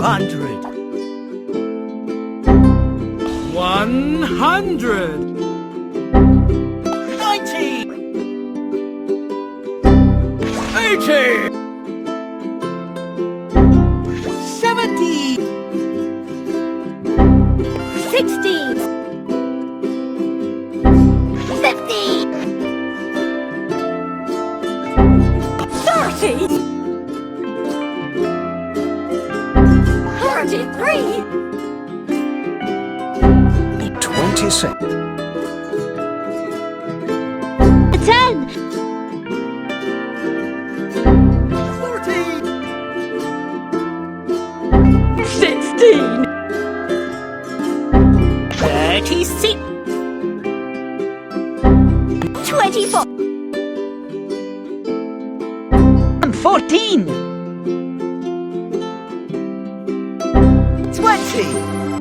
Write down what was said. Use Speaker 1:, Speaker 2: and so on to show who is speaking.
Speaker 1: 200. 100. 90. 80. 70.
Speaker 2: 60. 50. 30. 33.
Speaker 3: 26.
Speaker 2: 10.
Speaker 1: 14.
Speaker 2: 16. 36. 24.
Speaker 1: 14. 20.